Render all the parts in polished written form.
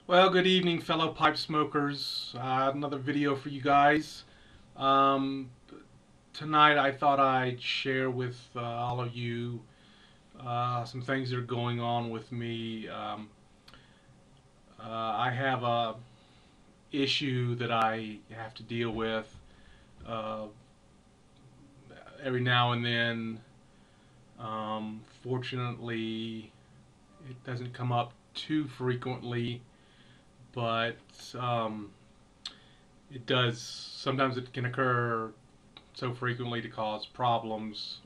Well, good evening, fellow pipe smokers. Another video for you guys. Um, Tonight, I thought I'd share with all of you some things that are going on with me. I have a issue that I have to deal with uh, every now and then. Fortunately, it doesn't come up too frequently, but it does. Sometimes it can occur so frequently to cause problems,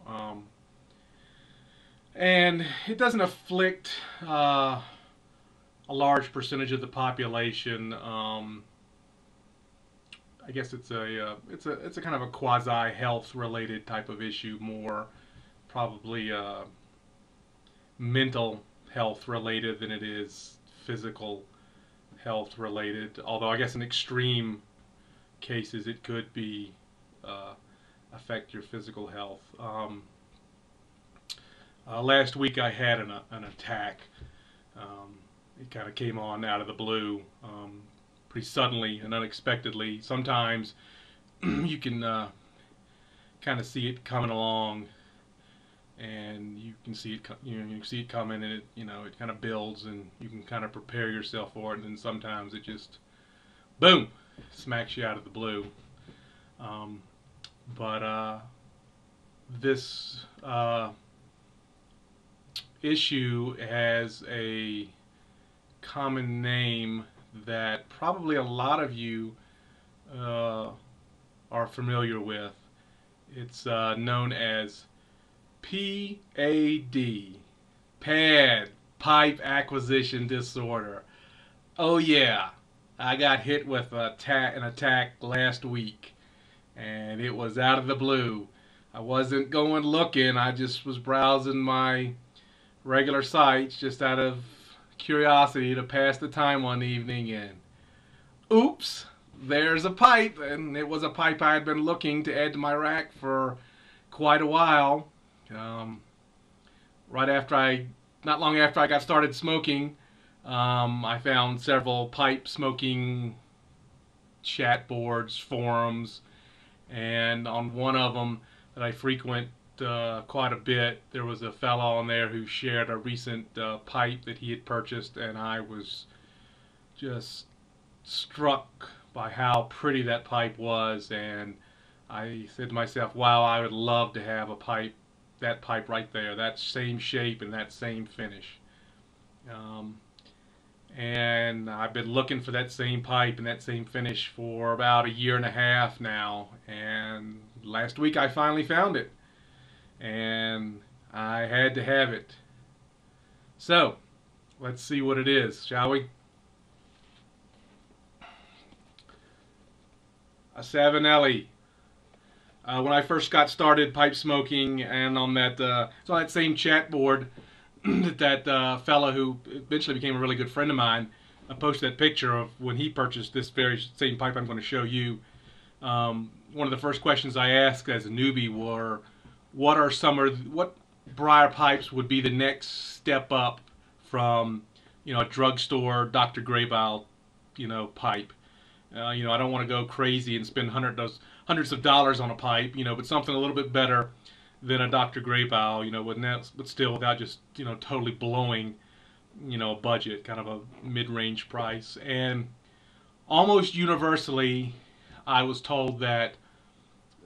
and it doesn't afflict a large percentage of the population. I guess it's a kind of a quasi health related type of issue, more probably mental health related than it is physical health related. Although I guess in extreme cases it could be affect your physical health. Last week I had an attack. It kind of came on out of the blue, pretty suddenly and unexpectedly. Sometimes you can kind of see it coming along, and you can see it, you can see it coming, and it kind of builds, and you can kind of prepare yourself for it. And then sometimes it just, boom, smacks you out of the blue. But this issue has a common name that probably a lot of you are familiar with. It's known as PAD, Pad Pipe Acquisition Disorder. Oh yeah, I got hit with an attack last week, and it was out of the blue. I wasn't going looking, I just was browsing my regular sites just out of curiosity to pass the time one evening, and oops, there's a pipe. And it was a pipe I had been looking to add to my rack for quite a while. Not long after I got started smoking, I found several pipe smoking chat boards, forums, and on one of them that I frequent quite a bit, there was a fellow on there who shared a recent pipe that he had purchased, and I was just struck by how pretty that pipe was, and I said to myself, wow, I would love to have that pipe right there, that same shape and that same finish. And I've been looking for that same pipe and that same finish for about a year and a half now, and last week I finally found it, and I had to have it. So let's see what it is, shall we? A Savinelli. When I first got started pipe smoking, and on that same chat board, that fella who eventually became a really good friend of mine, I posted that picture of when he purchased this very same pipe I'm going to show you. One of the first questions I asked as a newbie were, what briar pipes would be the next step up from, a drugstore Dr. Graybile, pipe. I don't want to go crazy and spend hundreds of dollars on a pipe, but something a little bit better than a Dr. Graybile, but still without just, totally blowing, a budget, kind of a mid-range price. And almost universally, I was told that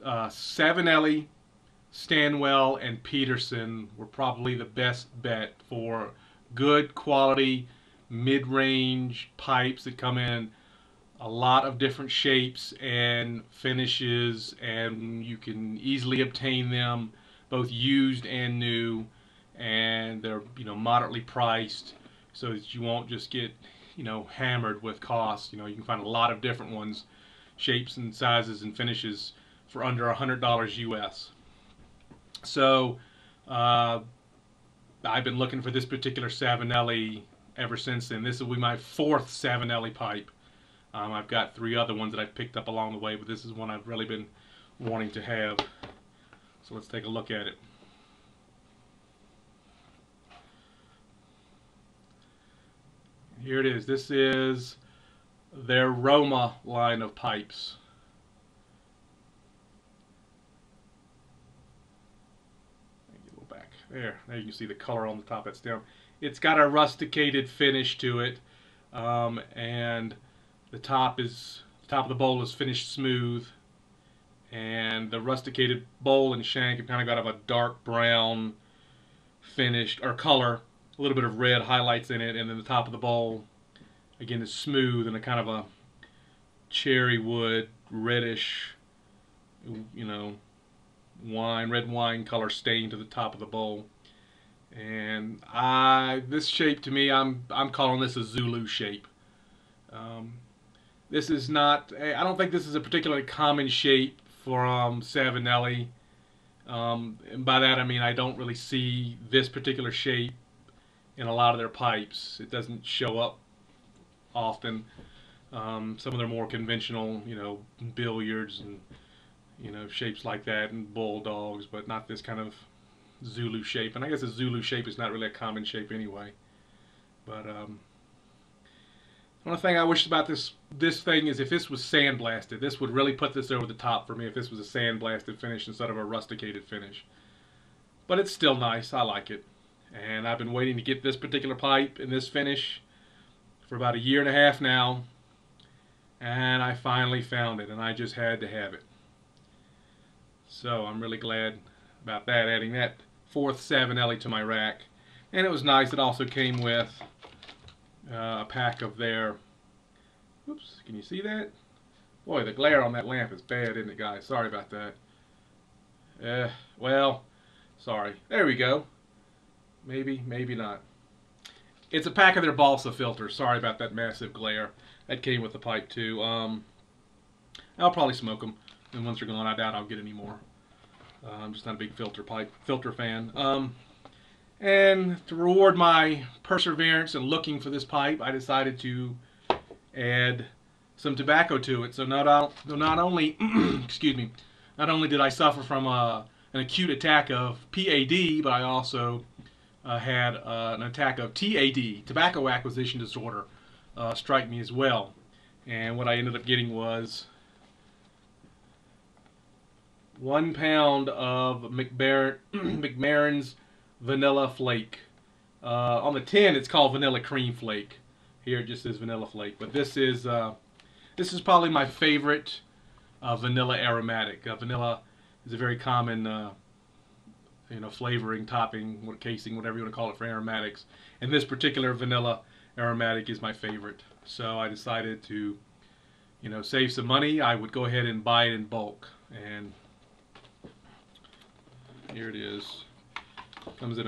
Savinelli, Stanwell, and Peterson were probably the best bet for good quality mid-range pipes that come in a lot of different shapes and finishes, and you can easily obtain them both used and new, and they're moderately priced, so that you won't just get hammered with costs. You can find a lot of different ones, shapes and sizes and finishes, for under $100 US. So I've been looking for this particular Savinelli ever since then. This will be my fourth Savinelli pipe. I've got 3 other ones that I've picked up along the way, but this is one I've really been wanting to have. So let's take a look at it. here it is. This is their Roma line of pipes. Go back there. There you can see the color on the top of that stem. It's got a rusticated finish to it, and the top of the bowl is finished smooth, and the rusticated bowl and shank have kind of got a dark brown finished or color, a little bit of red highlights in it, and then the top of the bowl again is smooth and a kind of a cherry wood reddish, you know, red wine color stain to the top of the bowl. And this shape to me, I'm calling this a Zulu shape. This is not, I don't think this is a particularly common shape from Savinelli. And by that I mean I don't really see this particular shape in a lot of their pipes. It doesn't show up often. Some of their more conventional, you know, billiards and, you know, shapes like that, and bulldogs, but not this kind of Zulu shape. And I guess a Zulu shape is not really a common shape anyway. But one thing I wished about this thing is if this was sandblasted, this would really put this over the top for me if this was a sandblasted finish instead of a rusticated finish. But it's still nice. I like it. And I've been waiting to get this particular pipe in this finish for about 1.5 years now. And I finally found it, and I just had to have it. So I'm really glad about that, adding that 4th Savinelli to my rack. And it was nice, it also came with a pack of their, oops, can you see that? Boy, the glare on that lamp is bad, isn't it, guys? Sorry about that. Well, sorry. There we go. Maybe, maybe not. It's a pack of their balsa filters. Sorry about that massive glare. That came with the pipe too. I'll probably smoke them, and once they're gone, I doubt I'll get any more. I'm just not a big filter fan. And to reward my perseverance in looking for this pipe, I decided to add some tobacco to it. So not only excuse me, not only did I suffer from an acute attack of PAD, but I also had an attack of TAD, tobacco acquisition disorder, strike me as well. And what I ended up getting was 1 pound of MacBaren's Vanilla Flake. On the tin it's called Vanilla Cream Flake. Here it just says Vanilla Flake. But this is probably my favorite vanilla aromatic. Vanilla is a very common you know, flavoring, topping, casing, whatever you want to call it, for aromatics. And this particular vanilla aromatic is my favorite. So I decided to, you know, save some money. I would go ahead and buy it in bulk. And here it is. Comes in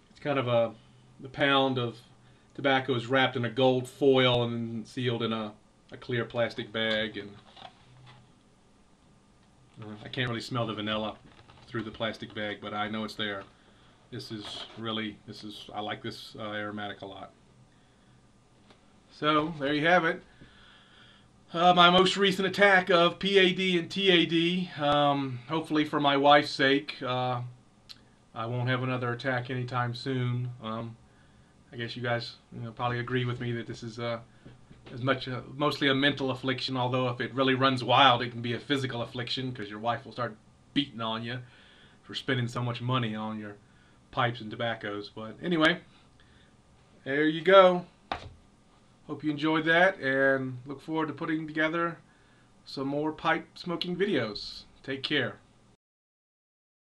it's kind of the pound of tobacco is wrapped in a gold foil and sealed in a clear plastic bag, and I can't really smell the vanilla through the plastic bag, but I know it's there. I like this aromatic a lot. So there you have it. My most recent attack of PAD and TAD. Hopefully for my wife's sake, I won't have another attack anytime soon. I guess you guys, you know, probably agree with me that this is mostly a mental affliction, although if it really runs wild, it can be a physical affliction because your wife will start beating on you for spending so much money on your pipes and tobaccos. But anyway, there you go. Hope you enjoyed that, and look forward to putting together some more pipe smoking videos. Take care.